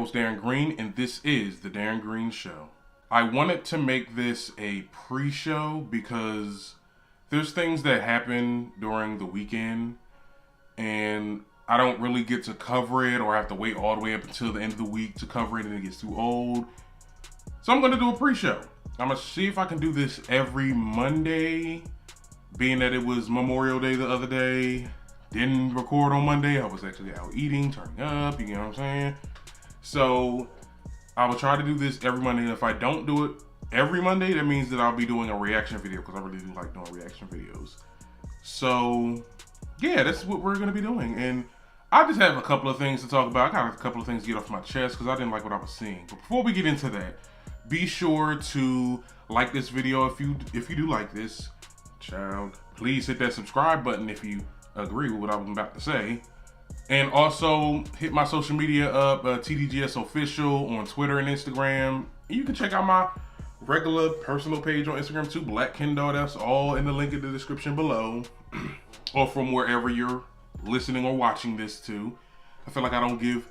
host Darren Green, and this is The Darren Green Show. I wanted to make this a pre-show because there's things that happen during the weekend, and I don't really get to cover it, or have to wait all the way up until the end of the week to cover it, and it gets too old. So I'm going to do a pre-show. I'm going to see if I can do this every Monday, being that it was Memorial Day the other day. Didn't record on Monday. I was actually out eating, turning up, you know what I'm saying? So I will try to do this every Monday. And if I don't do it every Monday, that means that I'll be doing a reaction video, because I really do like doing reaction videos. So yeah, that's what we're going to be doing. And I just have a couple of things to talk about. I got a couple of things to get off my chest because I didn't like what I was seeing. But before we get into that, be sure to like this video if you do like this. Child, please hit that subscribe button if you agree with what I'm about to say. And also hit my social media up, TDGS Official on Twitter and Instagram. You can check out my regular personal page on Instagram too, Black Kendall. That's all in the link in the description below. Or from wherever you're listening or watching this to. I feel like I don't give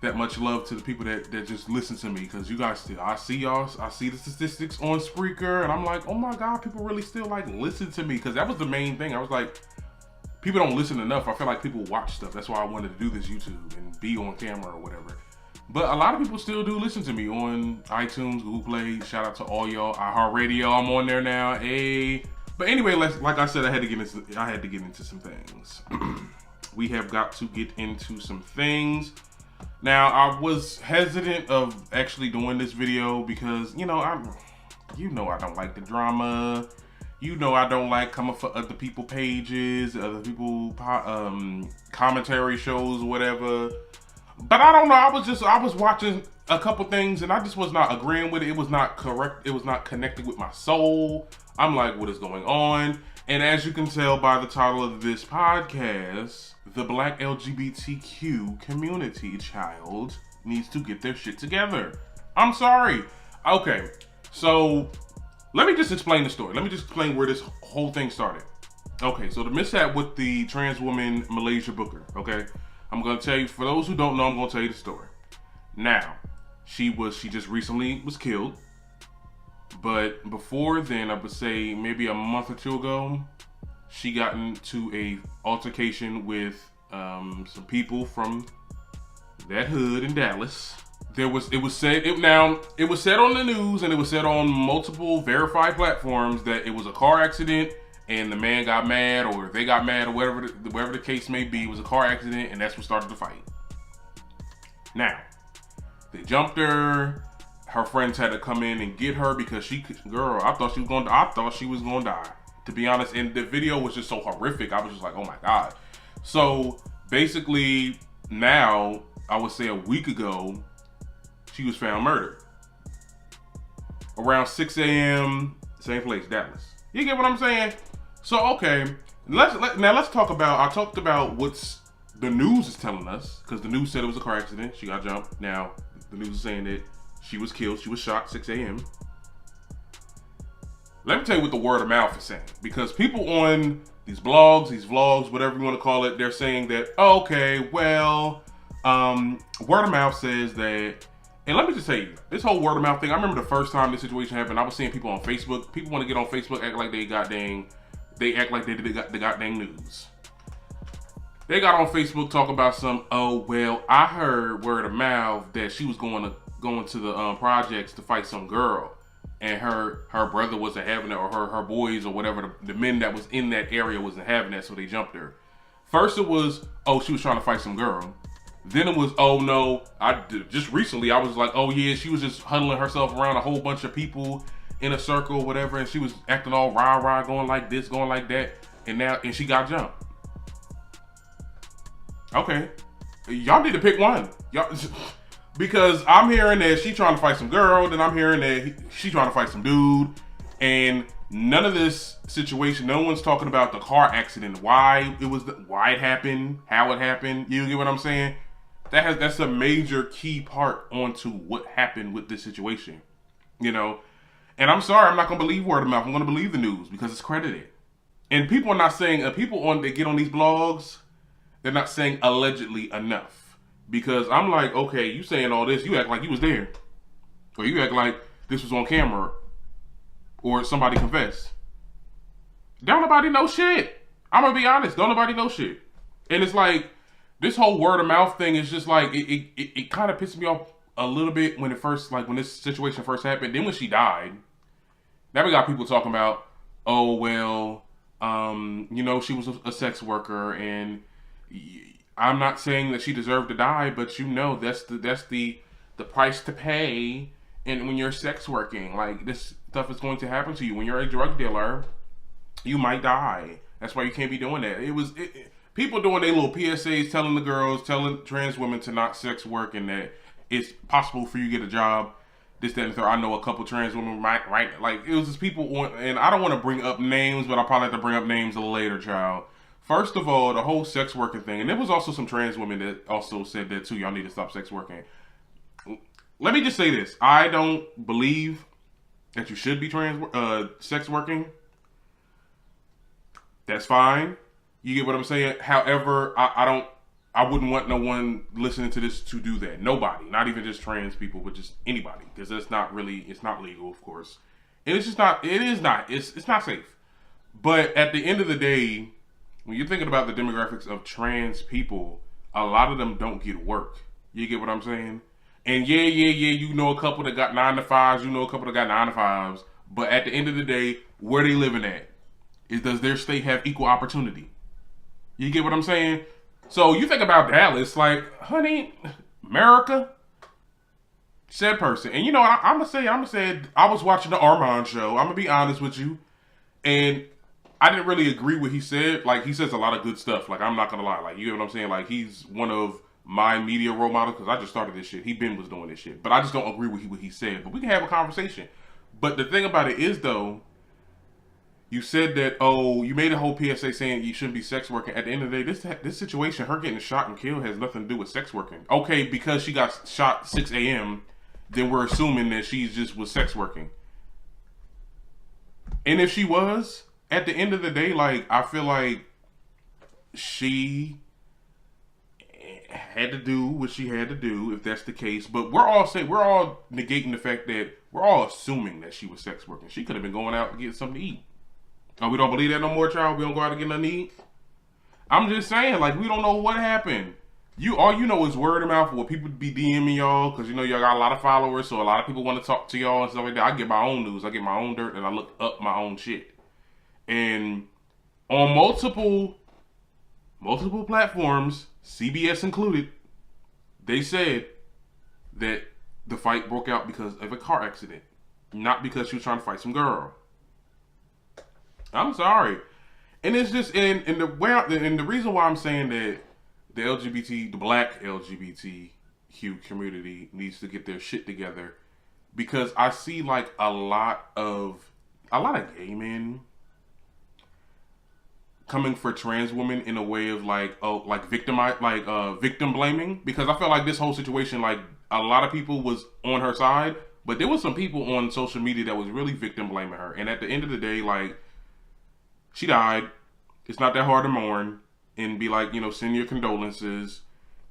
that much love to the people that just listen to me, because you guys still, I see the statistics on Spreaker, and I'm like, oh my God, people really still like listen to me, because that was the main thing. I was like, people don't listen enough. I feel like people watch stuff. That's why I wanted to do this YouTube and be on camera or whatever. But a lot of people still do listen to me on iTunes, Google Play. Shout out to all y'all. iHeartRadio, I'm on there now. Hey. But anyway, like I said, I had to get into some things. We have got to get into some things. Now, I was hesitant of actually doing this video because, I don't like the drama. I don't like coming for other people pages, other people commentary shows or whatever. But I don't know. I was watching a couple things and I just was not agreeing with it. It was not correct. It was not connecting with my soul. I'm like, what is going on? And as you can tell by the title of this podcast, the Black LGBTQ community child needs to get their shit together. I'm sorry. Okay, so let me just explain the story. Let me just explain where this whole thing started. Okay, so the mishap with the trans woman Muhlaysia Booker, okay? I'm going to tell you, for those who don't know, I'm going to tell you the story. Now, she just recently was killed. But before then, I would say maybe a month or two ago, she got into a altercation with some people from that hood in Dallas. It was said on the news, and it was said on multiple verified platforms that it was a car accident, and the man got mad, or they got mad, or whatever the case may be. It was a car accident, and that's what started the fight. Now, they jumped her. Her friends had to come in and get her because I thought she was gonna die. To be honest, and the video was just so horrific. I was just like, oh my God. So basically, now I would say a week ago, she was found murdered around 6 a.m. Same place, Dallas. You get what I'm saying? So okay, let's talk about. I talked about what's the news is telling us, because the news said it was a car accident. She got jumped. Now the news is saying that she was killed. She was shot 6 a.m. Let me tell you what the word of mouth is saying. Because people on these blogs, these vlogs, whatever you want to call it, they're saying that, oh, okay, well, word of mouth says that, and let me just tell you, this whole word of mouth thing, I remember the first time this situation happened, I was seeing people on Facebook. People want to get on Facebook, act like they act like they did the goddamn news. They got on Facebook, talk about I heard word of mouth that she was going to the projects to fight some girl, and her brother wasn't having it, or her boys or whatever, the men that was in that area wasn't having that, so they jumped her. First it was, she was trying to fight some girl. Then it was, just recently I was like, oh yeah, she was just huddling herself around a whole bunch of people in a circle or whatever, and she was acting all rah-rah, going like this, going like that, and she got jumped. Okay, y'all need to pick one. Y'all, because I'm hearing that she trying to fight some girl, then I'm hearing that she trying to fight some dude, and none of this situation, no one's talking about the car accident, why it happened, how it happened. You get what I'm saying? That's a major key part onto what happened with this situation, And I'm sorry, I'm not gonna believe word of mouth. I'm gonna believe the news because it's credited. And people are not saying, people that get on these blogs, they're not saying allegedly enough. Because I'm like, okay, you saying all this, you act like you was there. Or you act like this was on camera. Or somebody confessed. Don't nobody know shit. I'm gonna be honest, don't nobody know shit. And it's like, this whole word of mouth thing is just like, it kind of pissed me off a little bit when when this situation first happened. Then when she died, now we got people talking about, oh, well, she was a sex worker, and I'm not saying that she deserved to die, but that's the price to pay. And when you're sex working, like, this stuff is going to happen to you. When you're a drug dealer, you might die. That's why you can't be doing that. People doing their little PSAs telling trans women to not sex work, and that it's possible for you to get a job. This, that, and the third. I know a couple trans women, right? Like, it was just people on, and I don't want to bring up names, but I'll probably have to bring up names a little later, child. First of all, the whole sex working thing, and there was also some trans women that also said that too. Y'all need to stop sex working. Let me just say this: I don't believe that you should be sex working. That's fine. You get what I'm saying? However, I wouldn't want no one listening to this to do that. Nobody, not even just trans people, but just anybody, because it's not legal, of course. And it's not safe. But at the end of the day, when you're thinking about the demographics of trans people, a lot of them don't get work. You get what I'm saying? And yeah, you know a couple that got 9 to 5s, you know a couple that got 9 to 5s, but at the end of the day, where they living at? Does their state have equal opportunity? You get what I'm saying? So you think about Dallas, like, honey, America, said person. And I'm gonna say, I was watching the Armand show. I'm gonna be honest with you, and I didn't really agree with what he said. Like, he says a lot of good stuff. Like, I'm not gonna lie. Like, you get what I'm saying? Like, he's one of my media role models, because I just started this shit. Was doing this shit, but I just don't agree with what he said. But we can have a conversation. But the thing about it is, though, you said that, oh, you made a whole PSA saying you shouldn't be sex working. At the end of the day, this situation, her getting shot and killed, has nothing to do with sex working. Okay, because she got shot 6 a.m., then we're assuming that she just was sex working. And if she was, at the end of the day, like, I feel like she had to do what she had to do, if that's the case. But we're all negating the fact that we're all assuming that she was sex working. She could have been going out to get something to eat. Oh, we don't believe that no more, child? We don't go out and get nothing to eat? I'm just saying, like, we don't know what happened. All you know is word of mouth, what people be DMing y'all, because y'all got a lot of followers, so a lot of people want to talk to y'all and stuff like that. I get my own news, I get my own dirt, and I look up my own shit. And on multiple platforms, CBS included, they said that the fight broke out because of a car accident, not because she was trying to fight some girl. I'm sorry. And it's just, and the reason why I'm saying that the black LGBTQ community needs to get their shit together, because I see like a lot of gay men coming for trans women in a way of victim blaming, because I felt like this whole situation, like, a lot of people was on her side, but there was some people on social media that was really victim blaming her. And at the end of the day, like, she died. It's not that hard to mourn and be like, send your condolences.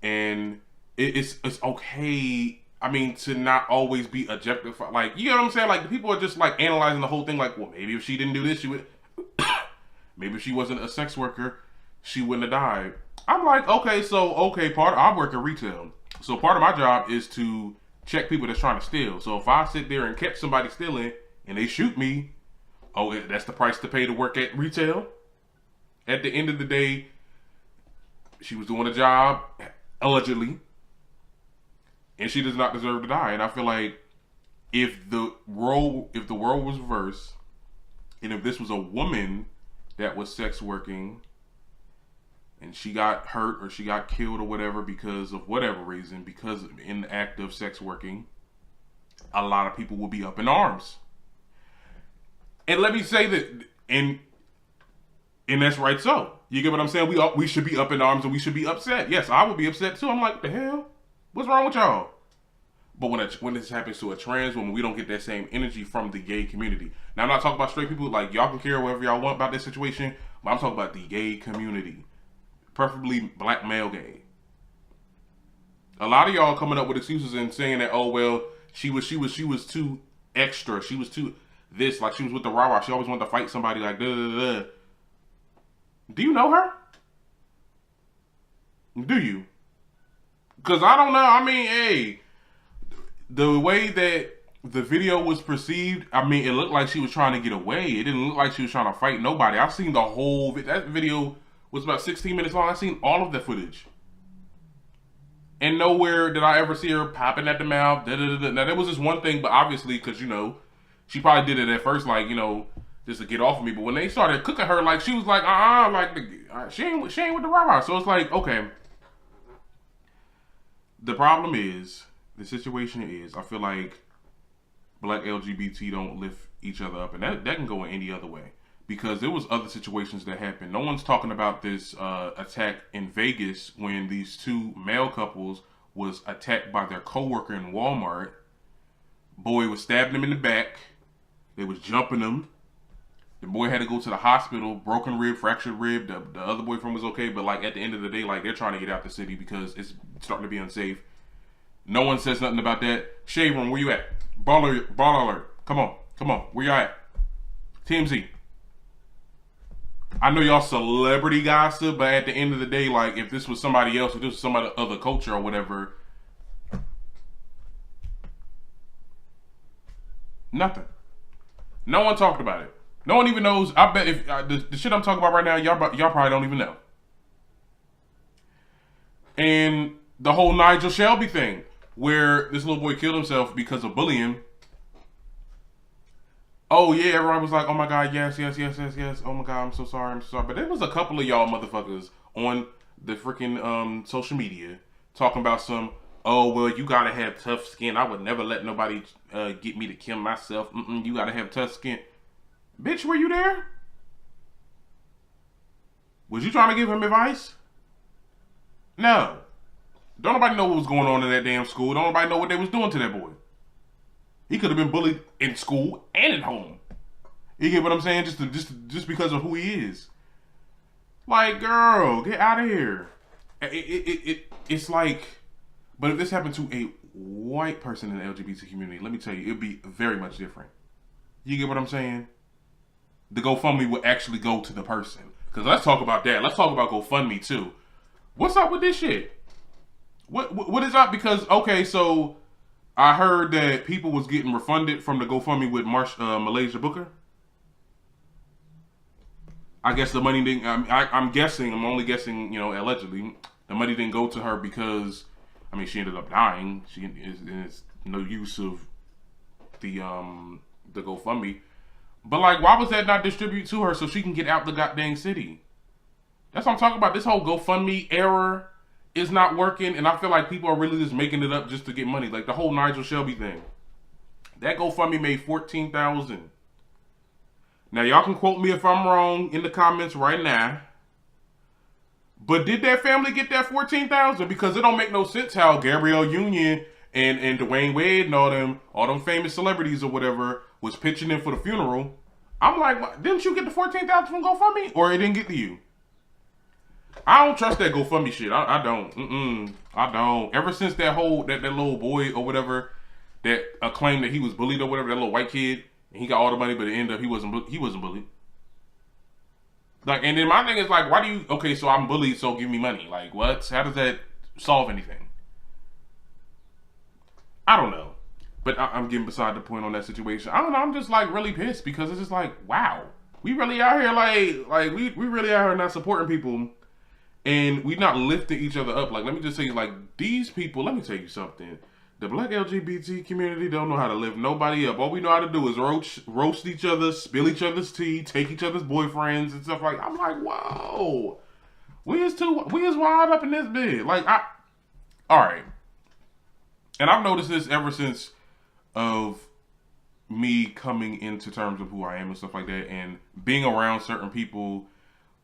And it's okay. I mean, to not always be objectified. Like, you know what I'm saying? Like, the people are just like analyzing the whole thing. Like, well, maybe if she didn't do this, she would. Maybe if she wasn't a sex worker, she wouldn't have died. I'm like, I work in retail. So part of my job is to check people that's trying to steal. So if I sit there and catch somebody stealing and they shoot me, oh, that's the price to pay to work at retail? At the end of the day, she was doing a job, allegedly, and she does not deserve to die. And I feel like if the role was reversed, and if this was a woman that was sex working and she got hurt or she got killed or whatever because of whatever reason, because in the act of sex working, a lot of people will be up in arms. And let me say that, and that's right. So you get what I'm saying? We should be up in arms and we should be upset. Yes, I would be upset too. I'm like, what the hell? What's wrong with y'all? But when this happens to a trans woman, we don't get that same energy from the gay community. Now, I'm not talking about straight people. Like, y'all can care whatever y'all want about this situation, but I'm talking about the gay community, preferably black male gay. A lot of y'all coming up with excuses and saying that, oh well, she was too extra. She was too this, like she was with the rah. She always wanted to fight somebody like da da da. Do you know her? Do you? Because I don't know. I mean, hey, the way that the video was perceived, I mean, it looked like she was trying to get away. It didn't look like she was trying to fight nobody. I've seen the whole. That video was about 16 minutes long. I've seen all of the footage. And nowhere did I ever see her popping at the mouth. Da, da, da, da. Now, there was this one thing, but obviously, because, you know, she probably did it at first, like, you know, just to get off of me. But when they started cooking her, like, she was like, like, she ain't with the rah-rah. So it's like, okay. The problem is, the situation is, I feel like black LGBT don't lift each other up. And that can go in any other way. Because there was other situations that happened. No one's talking about this attack in Vegas when these two male couples was attacked by their coworker in Walmart. Boy was stabbing them in the back. They was jumping them. The boy had to go to the hospital, broken rib, fractured rib. The other boyfriend was okay, but like at the end of the day, like they're trying to get out the city because it's starting to be unsafe. No one says nothing about that. Shade Room, where you at? Ball alert. Come on. Where you at? TMZ. I know y'all celebrity gossip, but at the end of the day, like, if this was somebody else, if this was somebody other culture or whatever, nothing. No one talked about it. No one even knows. I bet if the shit I'm talking about right now, y'all probably don't even know. And the whole Nigel Shelby thing, where this little boy killed himself because of bullying. Oh yeah, everyone was like, oh my god, yes. Oh my god, I'm so sorry. But there was a couple of y'all motherfuckers on the freaking social media talking about some, oh well, you gotta have tough skin. I would never let nobody get me to kill myself. You gotta have tough skin. Bitch, were you there? Was you trying to give him advice? No. Don't nobody know what was going on in that damn school. Don't nobody know what they was doing to that boy. He could have been bullied in school and at home. You get what I'm saying? Just because of who he is. Like, girl, get out of here. It's like, but if this happened to a white person in the LGBT community, let me tell you, it'd be very much different. You get what I'm saying? The GoFundMe would actually go to the person. Because let's talk about that. Let's talk about GoFundMe too. What's up with this shit? What is up? Because, okay, so I heard that people was getting refunded from the GoFundMe with Muhlaysia Booker. I guess the money didn't. I'm guessing. I'm only guessing. You know, allegedly, the money didn't go to her because, I mean, she ended up dying. She is no use of the GoFundMe. But like, why was that not distributed to her so she can get out the goddamn city? That's what I'm talking about. This whole GoFundMe error is not working, and I feel like people are really just making it up just to get money. Like the whole Nigel Shelby thing. That GoFundMe made $14,000. Now y'all can quote me if I'm wrong in the comments right now. But did that family get that $14,000? Because it don't make no sense how Gabrielle Union and Dwayne Wade and all them famous celebrities or whatever was pitching in for the funeral. I'm like, didn't you get the $14,000 from GoFundMe, or it didn't get to you? I don't trust that GoFundMe shit. I don't. I don't. Ever since that little boy or whatever that claimed that he was bullied or whatever, that little white kid, and he got all the money, but it ended up he wasn't bullied. Like, and then my thing is like, why do you? Okay, so I'm bullied, so give me money. Like, what? How does that solve anything? I don't know. But I'm getting beside the point on that situation. I don't know. I'm just like really pissed because it's just like, wow, we really out here like we really out here not supporting people. And we not lifting each other up. Like, let me just say, like, these people, let me tell you something. The black LGBT community don't know how to lift nobody up. All we know how to do is roast each other, spill each other's tea, take each other's boyfriends and stuff like that. I'm like, whoa. We is wild up in this bed. Like, all right. And I've noticed this ever since of me coming into terms of who I am and stuff like that. And being around certain people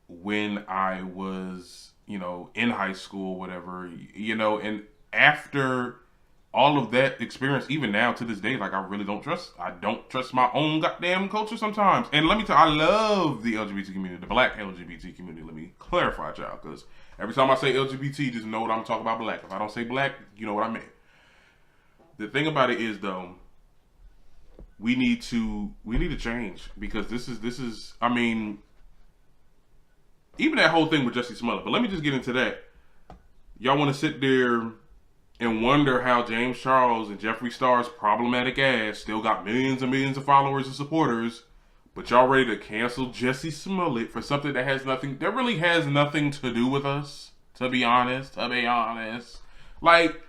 when I was, you know, in high school, whatever, you know, and after all of that experience, even now to this day, like I don't trust my own goddamn culture sometimes. And let me tell you, I love the LGBT community, the black LGBT community. Let me clarify, y'all, because every time I say LGBT, just know what I'm talking about black. If I don't say black, you know what I mean. The thing about it is though, we need to change, because this is I mean, even that whole thing with Jussie Smollett. But let me just get into that. Y'all want to sit there and wonder how James Charles and Jeffree Star's problematic ass still got millions and millions of followers and supporters, but y'all ready to cancel Jussie Smollett for something that really has nothing to do with us, to be honest. Like,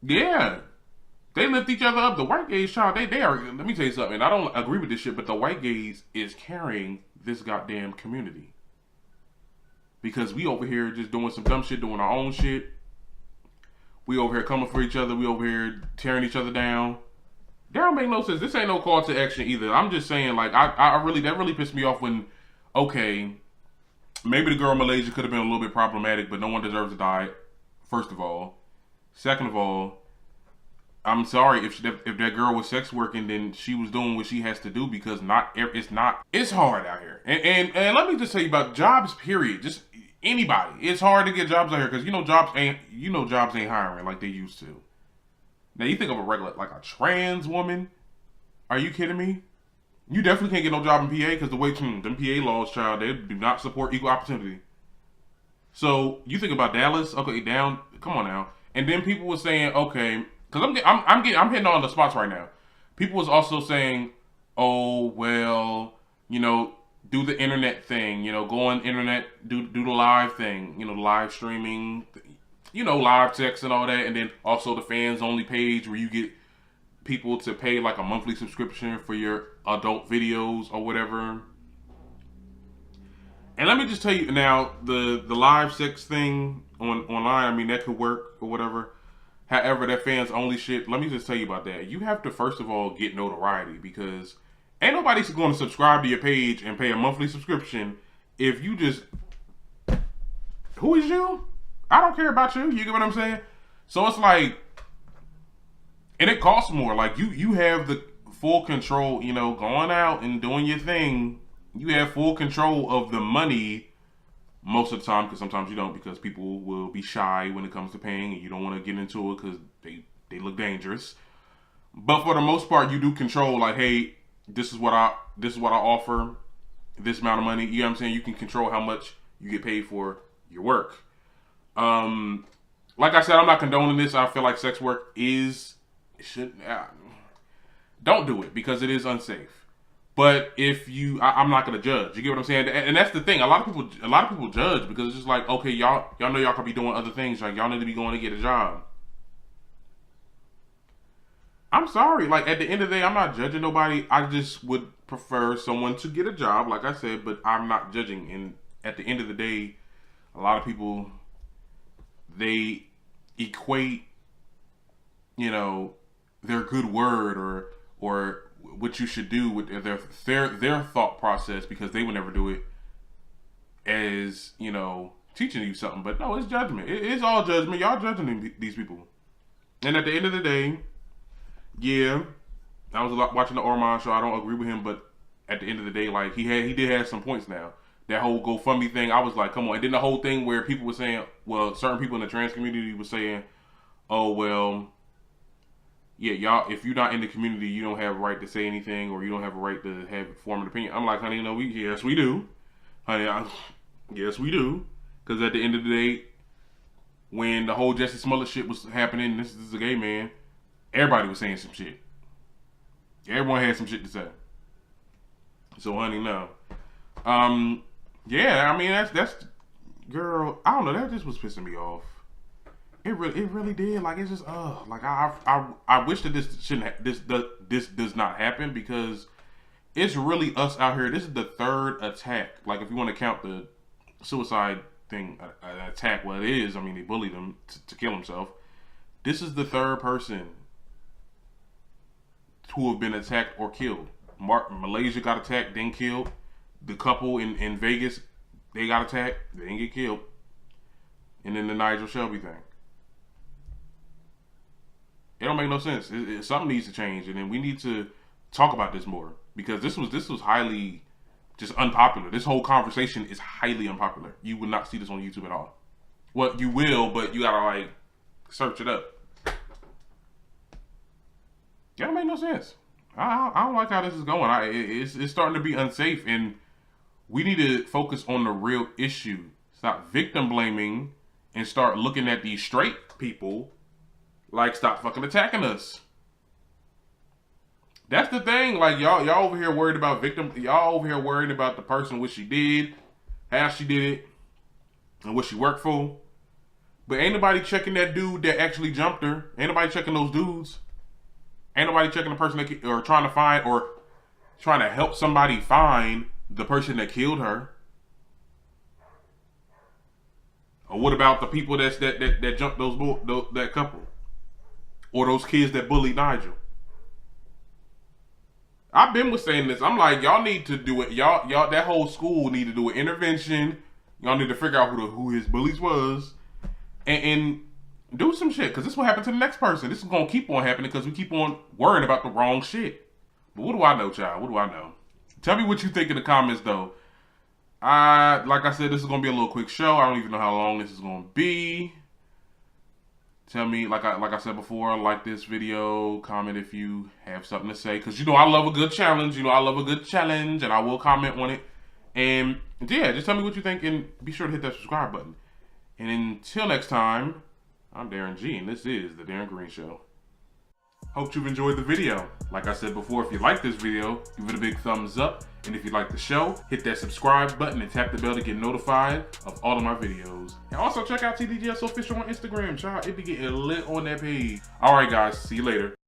yeah, they lift each other up. The white gays, child, they are, let me tell you something, I don't agree with this shit, but the white gays is carrying this goddamn community. Because we over here just doing some dumb shit, doing our own shit. We over here coming for each other. We over here tearing each other down. That don't make no sense. This ain't no call to action either. I'm just saying, like, that really pissed me off when, okay, maybe the girl in Muhlaysia could have been a little bit problematic, but no one deserves to die, first of all. Second of all, I'm sorry if that girl was sex working, then she was doing what she has to do, because it's hard out here. And let me just tell you about jobs, period. Just anybody. It's hard to get jobs out here, because jobs ain't hiring like they used to. Now you think of a regular, like a trans woman. Are you kidding me? You definitely can't get no job in PA, because the way them PA laws, child, they do not support equal opportunity. So you think about Dallas, okay, come on now. And then people were saying, okay, because I'm hitting on the spots right now. People was also saying, oh well, do the internet thing, go on internet, do the live thing, live streaming, live text and all that, and then also the fans only page where you get people to pay like a monthly subscription for your adult videos or whatever. And let me just tell you now, the live sex thing online, I mean, that could work or whatever. However, that fans only shit, let me just tell you about that. You have to first of all get notoriety, because ain't nobody's going to subscribe to your page and pay a monthly subscription if you just, who is you? I don't care about you. You get what I'm saying? So it's like, and it costs more. Like you have the full control, going out and doing your thing. You have full control of the money most of the time, because sometimes you don't, because people will be shy when it comes to paying, and you don't want to get into it because they look dangerous. But for the most part, you do control, like, hey, this is what I offer, this amount of money. You know what I'm saying? You can control how much you get paid for your work. Like I said, I'm not condoning this. I feel like sex work don't do it, because it is unsafe. But if I'm not gonna judge. You get what I'm saying? And that's the thing. A lot of people judge, because it's just like, okay, y'all know y'all could be doing other things. Like, y'all need to be going to get a job. I'm sorry. Like, at the end of the day, I'm not judging nobody. I just would prefer someone to get a job, like I said. But I'm not judging. And at the end of the day, a lot of people, they equate, their good word or what you should do with their thought process, because they would never do it, as teaching you something. But no, it's judgment. It's all judgment. Y'all judging these people. And at the end of the day, yeah, I was watching the Orman show. I don't agree with him, but at the end of the day, like, he did have some points. Now that whole GoFundMe thing, I was like, come on. And then the whole thing where people were saying, well, certain people in the trans community were saying, oh well, yeah, y'all, if you're not in the community, you don't have a right to say anything, or you don't have a right to form an opinion. I'm like, honey, no, yes, we do. Honey, yes, we do. Because at the end of the day, when the whole Jussie Smollett shit was happening, this is a gay man, everybody was saying some shit. Everyone had some shit to say. So, honey, no. Yeah, I mean, that's, girl, I don't know, that just was pissing me off. It really did. Like, it's just, like, I wish that this does not happen, because it's really us out here. This is the third attack. Like, if you want to count the suicide thing, attack, well, it is. I mean, they bullied him to kill himself. This is the third person who have been attacked or killed. Muhlaysia got attacked, then killed. The couple in Vegas, they got attacked, they didn't get killed. And then the Nigel Shelby thing. It don't make no sense. Something needs to change, and then we need to talk about this more because this was highly just unpopular. This whole conversation is highly unpopular. You would not see this on YouTube at all. Well, you will, but you gotta like search it up. That don't make no sense. I don't like how this is going. It's starting to be unsafe, and we need to focus on the real issue. Stop victim blaming and start looking at these straight people like stop fucking attacking us. That's the thing. Like y'all over here worried about victim. Y'all over here worried about the person, what she did, how she did it, and what she worked for. But ain't nobody checking that dude that actually jumped her. Ain't nobody checking those dudes. Ain't nobody checking the person that, or trying to find or trying to help somebody find the person that killed her. Or what about the people that jumped that couple, or those kids that bullied Nigel? I've been saying this. I'm like, y'all need to do it. Y'all that whole school need to do an intervention. Y'all need to figure out who his bullies was, and do some shit, because this is what happened to the next person. This is gonna keep on happening because we keep on worrying about the wrong shit. But what do I know, child? What do I know? Tell me what you think in the comments, though. Like I said, this is gonna be a little quick show. I don't even know how long this is gonna be. Tell me, like I said before, like this video, comment if you have something to say, because you know I love a good challenge. You know I love a good challenge, and I will comment on it. And yeah, just tell me what you think, and be sure to hit that subscribe button. And until next time, I'm Darren G, and this is the Darren Green Show. Hope you've enjoyed the video. Like I said before, if you like this video, give it a big thumbs up. And if you like the show, hit that subscribe button and tap the bell to get notified of all of my videos. And also check out TDGS Official on Instagram. Child, it be getting lit on that page. All right, guys. See you later.